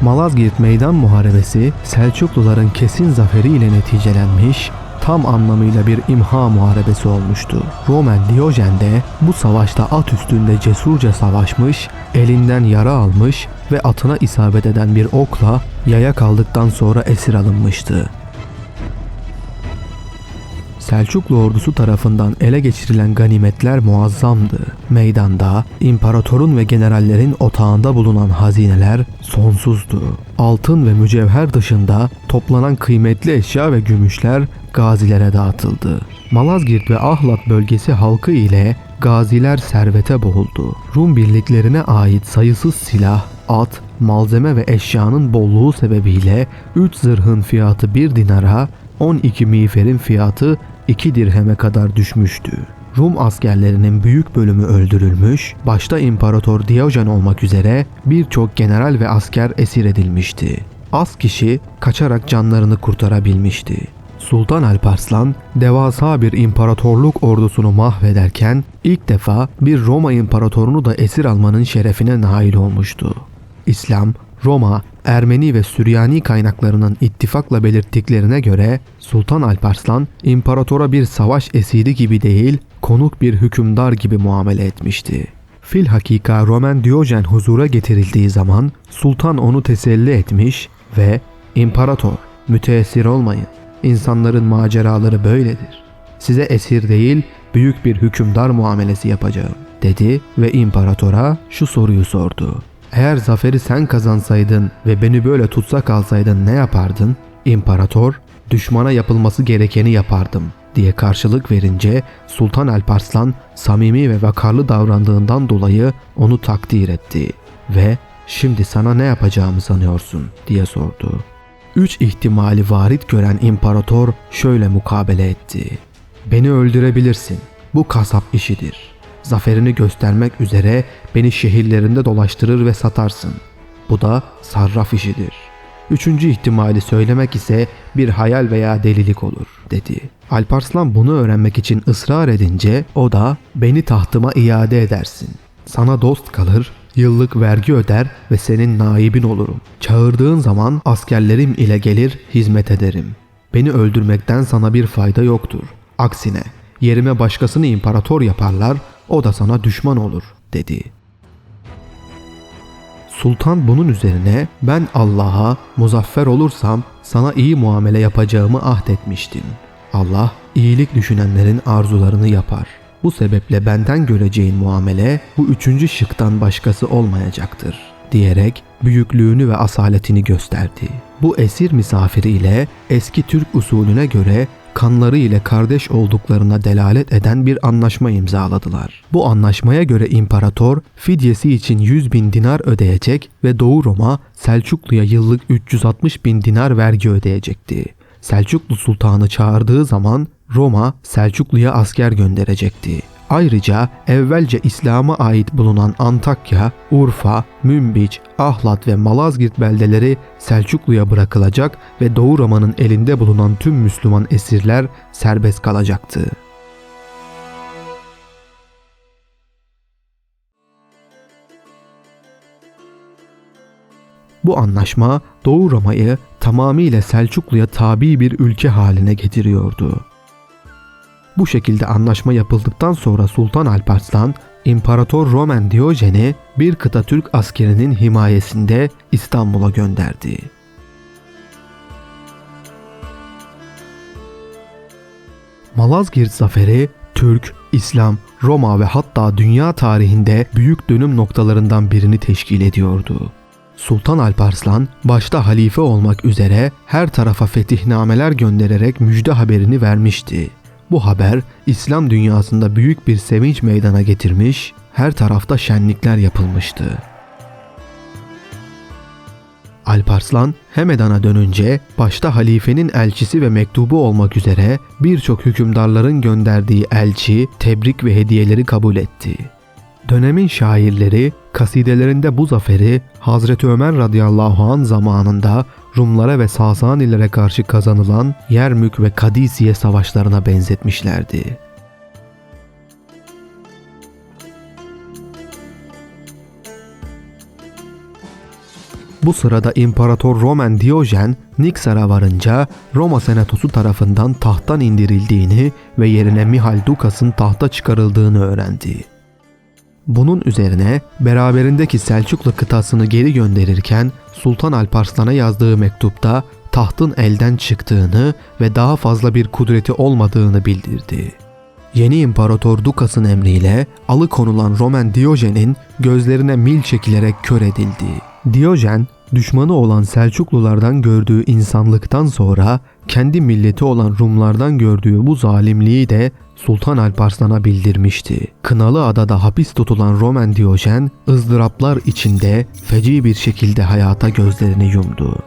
Malazgirt Meydan Muharebesi Selçukluların kesin zaferiyle neticelenmiş, tam anlamıyla bir imha muharebesi olmuştu. Roman Diyojen de bu savaşta at üstünde cesurca savaşmış, elinden yara almış ve atına isabet eden bir okla yaya kaldıktan sonra esir alınmıştı. Selçuklu ordusu tarafından ele geçirilen ganimetler muazzamdı. Meydanda imparatorun ve generallerin otağında bulunan hazineler sonsuzdu. Altın ve mücevher dışında toplanan kıymetli eşya ve gümüşler gazilere dağıtıldı. Malazgirt ve Ahlat bölgesi halkı ile gaziler servete boğuldu. Rum birliklerine ait sayısız silah, at, malzeme ve eşyanın bolluğu sebebiyle 3 zırhın fiyatı 1 dinara, 12 miğferin fiyatı 2 dirheme kadar düşmüştü. Rum askerlerinin büyük bölümü öldürülmüş, başta İmparator Diyojen olmak üzere birçok general ve asker esir edilmişti. Az kişi kaçarak canlarını kurtarabilmişti. Sultan Alparslan devasa bir imparatorluk ordusunu mahvederken ilk defa bir Roma imparatorunu da esir almanın şerefine nail olmuştu. İslam, Roma, Ermeni ve Süryani kaynaklarının ittifakla belirttiklerine göre Sultan Alparslan imparatora bir savaş esiri gibi değil, konuk bir hükümdar gibi muamele etmişti. Filhakika Roman Diyojen huzura getirildiği zaman sultan onu teselli etmiş ve "İmparator, müteessir olmayın. İnsanların maceraları böyledir. Size esir değil, büyük bir hükümdar muamelesi yapacağım," dedi ve imparatora şu soruyu sordu: "Eğer zaferi sen kazansaydın ve beni böyle tutsak alsaydın ne yapardın?" İmparator, "Düşmana yapılması gerekeni yapardım," diye karşılık verince Sultan Alparslan samimi ve vakarlı davrandığından dolayı onu takdir etti ve "Şimdi sana ne yapacağımı sanıyorsun?" diye sordu. 3 ihtimali varit gören imparator şöyle mukabele etti: "Beni öldürebilirsin. Bu kasap işidir. Zaferini göstermek üzere beni şehirlerinde dolaştırır ve satarsın. Bu da sarraf işidir. 3. ihtimali söylemek ise bir hayal veya delilik olur," dedi. Alparslan bunu öğrenmek için ısrar edince o da "Beni tahtıma iade edersin. Sana dost kalır, yıllık vergi öder ve senin naibin olurum. Çağırdığın zaman askerlerim ile gelir, hizmet ederim. Beni öldürmekten sana bir fayda yoktur. Aksine yerime başkasını imparator yaparlar, o da sana düşman olur," dedi. Sultan bunun üzerine "Ben Allah'a muzaffer olursam sana iyi muamele yapacağımı ahdetmiştim. Allah iyilik düşünenlerin arzularını yapar. Bu sebeple benden göreceğin muamele bu 3. şıktan başkası olmayacaktır," diyerek büyüklüğünü ve asaletini gösterdi. Bu esir misafiri ile eski Türk usulüne göre kanları ile kardeş olduklarına delalet eden bir anlaşma imzaladılar. Bu anlaşmaya göre imparator fidyesi için 100.000 dinar ödeyecek ve Doğu Roma Selçuklu'ya yıllık 360.000 dinar vergi ödeyecekti. Selçuklu Sultanı çağırdığı zaman Roma Selçuklu'ya asker gönderecekti. Ayrıca evvelce İslam'a ait bulunan Antakya, Urfa, Münbiç, Ahlat ve Malazgirt beldeleri Selçuklu'ya bırakılacak ve Doğu Roma'nın elinde bulunan tüm Müslüman esirler serbest kalacaktı. Bu anlaşma Doğu Roma'yı tamamıyla Selçuklu'ya tabi bir ülke haline getiriyordu. Bu şekilde anlaşma yapıldıktan sonra Sultan Alparslan, İmparator Roman Diyojen'i bir kıta Türk askerinin himayesinde İstanbul'a gönderdi. Malazgirt Zaferi, Türk, İslam, Roma ve hatta dünya tarihinde büyük dönüm noktalarından birini teşkil ediyordu. Sultan Alparslan başta halife olmak üzere her tarafa fetihnameler göndererek müjde haberini vermişti. Bu haber İslam dünyasında büyük bir sevinç meydana getirmiş, her tarafta şenlikler yapılmıştı. Alparslan Hemedan'a dönünce başta halifenin elçisi ve mektubu olmak üzere birçok hükümdarların gönderdiği elçi, tebrik ve hediyeleri kabul etti. Dönemin şairleri kasidelerinde bu zaferi Hazreti Ömer radıyallahu anh zamanında Rumlara ve Sasanilere karşı kazanılan Yermük ve Kadisiye savaşlarına benzetmişlerdi. Bu sırada İmparator Roman Diyojen Niksar'a varınca Roma Senatosu tarafından tahttan indirildiğini ve yerine Mihal Dukas'ın tahta çıkarıldığını öğrendi. Bunun üzerine beraberindeki Selçuklu kıtasını geri gönderirken Sultan Alparslan'a yazdığı mektupta tahtın elden çıktığını ve daha fazla bir kudreti olmadığını bildirdi. Yeni İmparator Dukas'ın emriyle alıkonulan Roman Diyojen'in gözlerine mil çekilerek kör edildi. Diyojen, düşmanı olan Selçuklulardan gördüğü insanlıktan sonra kendi milleti olan Rumlardan gördüğü bu zalimliği de Sultan Alparslan'a bildirmişti. Kınalıada'da hapis tutulan Roman Diyojen, ızdıraplar içinde feci bir şekilde hayata gözlerini yumdu.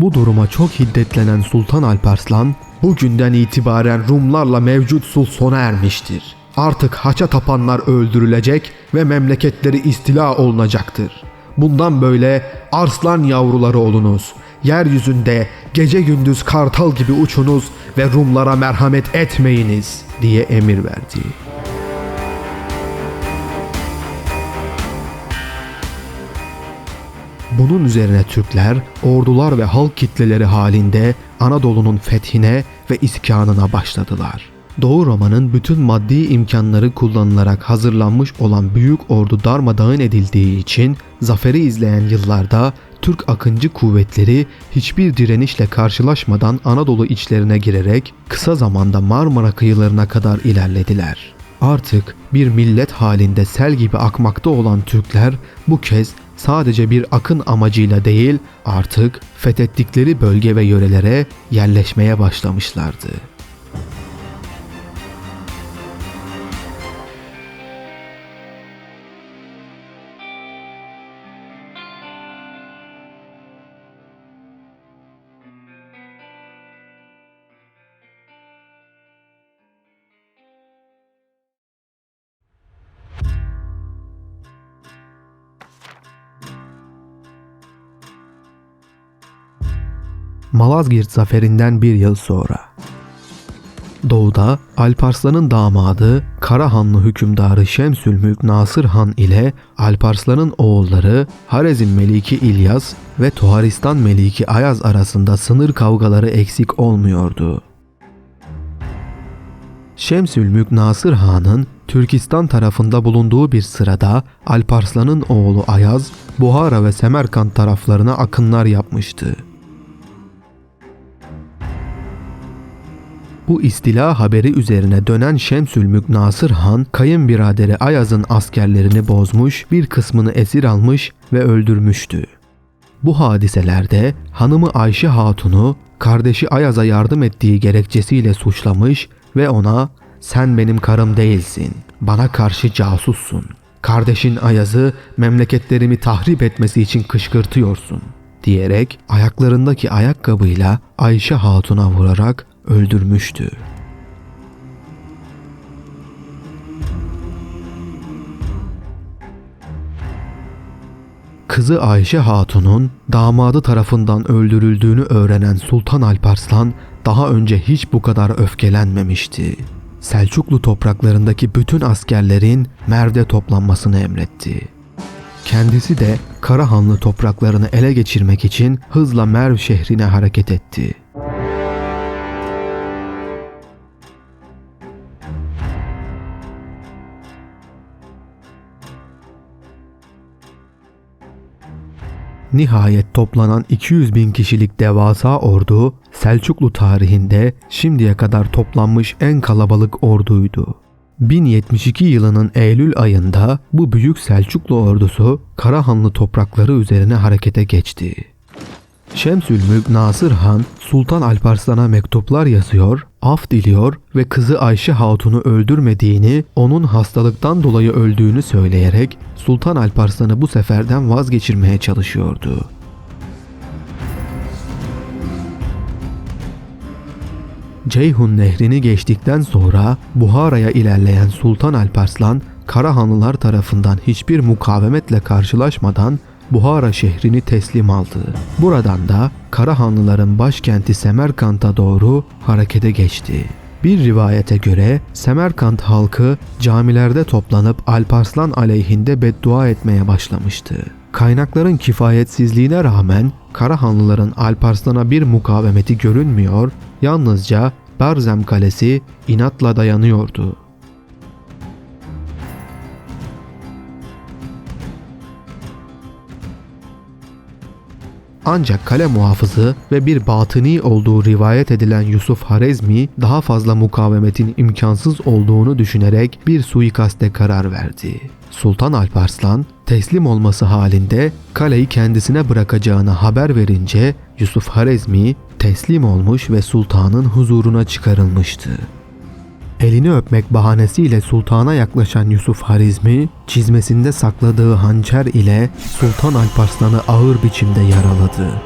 Bu duruma çok hiddetlenen Sultan Alparslan, "Bugünden itibaren Rumlarla mevcut sulh sona ermiştir. Artık haça tapanlar öldürülecek ve memleketleri istila olunacaktır. Bundan böyle arslan yavruları olunuz. Yeryüzünde gece gündüz kartal gibi uçunuz ve Rumlara merhamet etmeyiniz," diye emir verdi. Bunun üzerine Türkler, ordular ve halk kitleleri halinde Anadolu'nun fethine ve iskanına başladılar. Doğu Roma'nın bütün maddi imkanları kullanılarak hazırlanmış olan büyük ordu darmadağın edildiği için zaferi izleyen yıllarda Türk akıncı kuvvetleri hiçbir direnişle karşılaşmadan Anadolu içlerine girerek kısa zamanda Marmara kıyılarına kadar ilerlediler. Artık bir millet halinde sel gibi akmakta olan Türkler bu kez sadece bir akın amacıyla değil, artık fethettikleri bölge ve yörelere yerleşmeye başlamışlardı. Malazgirt zaferinden bir yıl sonra. Doğuda Alparslan'ın damadı Karahanlı hükümdarı Şemsülmülk Nasır Han ile Alparslan'ın oğulları Harezm Meliki İlyas ve Toharistan Meliki Ayaz arasında sınır kavgaları eksik olmuyordu. Şemsülmülk Nasır Han'ın Türkistan tarafında bulunduğu bir sırada Alparslan'ın oğlu Ayaz, Buhara ve Semerkant taraflarına akınlar yapmıştı. Bu istila haberi üzerine dönen Şemsülmülk Nasır Han, kayınbiraderi Ayaz'ın askerlerini bozmuş, bir kısmını esir almış ve öldürmüştü. Bu hadiselerde hanımı Ayşe Hatun'u kardeşi Ayaz'a yardım ettiği gerekçesiyle suçlamış ve ona "Sen benim karım değilsin, bana karşı casussun. Kardeşin Ayaz'ı memleketlerimi tahrip etmesi için kışkırtıyorsun," diyerek ayaklarındaki ayakkabıyla Ayşe Hatun'a vurarak öldürmüştü. Kızı Ayşe Hatun'un damadı tarafından öldürüldüğünü öğrenen Sultan Alparslan daha önce hiç bu kadar öfkelenmemişti. Selçuklu topraklarındaki bütün askerlerin Merv'de toplanmasını emretti. Kendisi de Karahanlı topraklarını ele geçirmek için hızla Merv şehrine hareket etti. Nihayet toplanan 200.000 kişilik devasa ordu Selçuklu tarihinde şimdiye kadar toplanmış en kalabalık orduydu. 1072 yılının Eylül ayında bu büyük Selçuklu ordusu Karahanlı toprakları üzerine harekete geçti. Şemsülmülk Nasır Han Sultan Alparslan'a mektuplar yazıyor, af diliyor ve kızı Ayşe Hatun'u öldürmediğini, onun hastalıktan dolayı öldüğünü söyleyerek Sultan Alparslan'ı bu seferden vazgeçirmeye çalışıyordu. Ceyhun Nehri'ni geçtikten sonra Buhara'ya ilerleyen Sultan Alparslan, Karahanlılar tarafından hiçbir mukavemetle karşılaşmadan Buhara şehrini teslim aldı. Buradan da Karahanlıların başkenti Semerkant'a doğru harekete geçti. Bir rivayete göre Semerkant halkı camilerde toplanıp Alparslan aleyhinde beddua etmeye başlamıştı. Kaynakların kifayetsizliğine rağmen Karahanlıların Alparslan'a bir mukavemeti görünmüyor, yalnızca Berzem Kalesi inatla dayanıyordu. Ancak kale muhafızı ve bir batıni olduğu rivayet edilen Yusuf Harezmi daha fazla mukavemetin imkansız olduğunu düşünerek bir suikaste karar verdi. Sultan Alparslan teslim olması halinde kaleyi kendisine bırakacağını haber verince Yusuf Harezmi teslim olmuş ve sultanın huzuruna çıkarılmıştı. Elini öpmek bahanesiyle sultana yaklaşan Yusuf Harizmi, çizmesinde sakladığı hançer ile Sultan Alparslan'ı ağır biçimde yaraladı.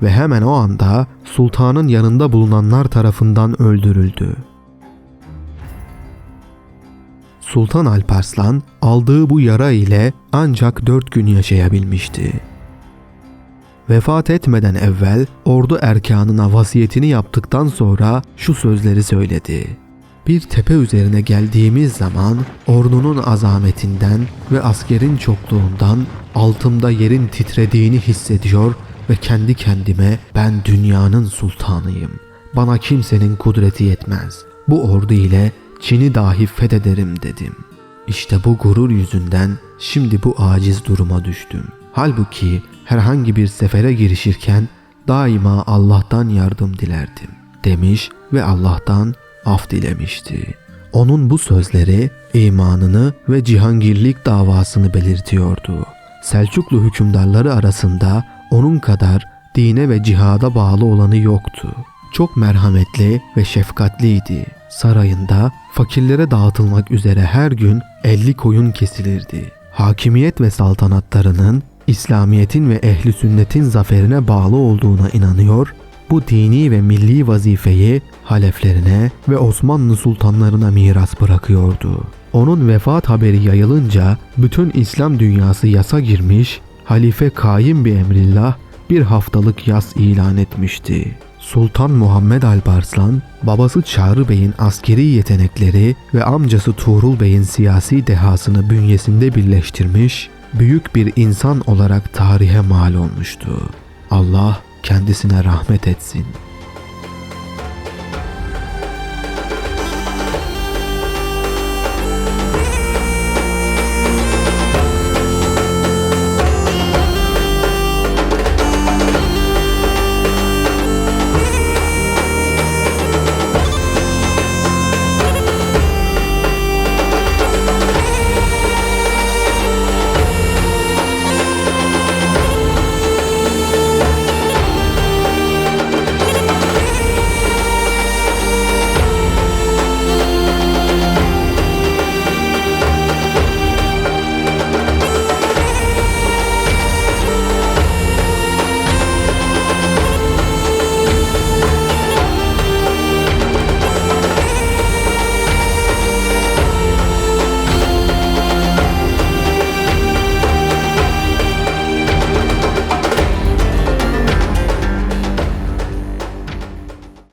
Ve hemen o anda sultanın yanında bulunanlar tarafından öldürüldü. Sultan Alparslan aldığı bu yara ile ancak 4 gün yaşayabilmişti. Vefat etmeden evvel ordu erkanına vasiyetini yaptıktan sonra şu sözleri söyledi. Bir tepe üzerine geldiğimiz zaman ordunun azametinden ve askerin çokluğundan altımda yerin titrediğini hissediyor ve kendi kendime ben dünyanın sultanıyım. Bana kimsenin kudreti yetmez. Bu ordu ile Çin'i dahi fethederim dedim. İşte bu gurur yüzünden şimdi bu aciz duruma düştüm. Halbuki herhangi bir sefere girişirken daima Allah'tan yardım dilerdim demiş ve Allah'tan af dilemişti. Onun bu sözleri imanını ve cihangirlik davasını belirtiyordu. Selçuklu hükümdarları arasında onun kadar dine ve cihada bağlı olanı yoktu. Çok merhametli ve şefkatliydi. Sarayında fakirlere dağıtılmak üzere her gün 50 koyun kesilirdi. Hakimiyet ve saltanatlarının İslamiyet'in ve ehli sünnetin zaferine bağlı olduğuna inanıyor, bu dini ve milli vazifeyi haleflerine ve Osmanlı sultanlarına miras bırakıyordu. Onun vefat haberi yayılınca bütün İslam dünyası yasa girmiş, halife Kaim bi Emrillah bir haftalık yas ilan etmişti. Sultan Muhammed Alparslan, babası Çağrı Bey'in askeri yetenekleri ve amcası Tuğrul Bey'in siyasi dehasını bünyesinde birleştirmiş, büyük bir insan olarak tarihe mal olmuştu. Allah kendisine rahmet etsin.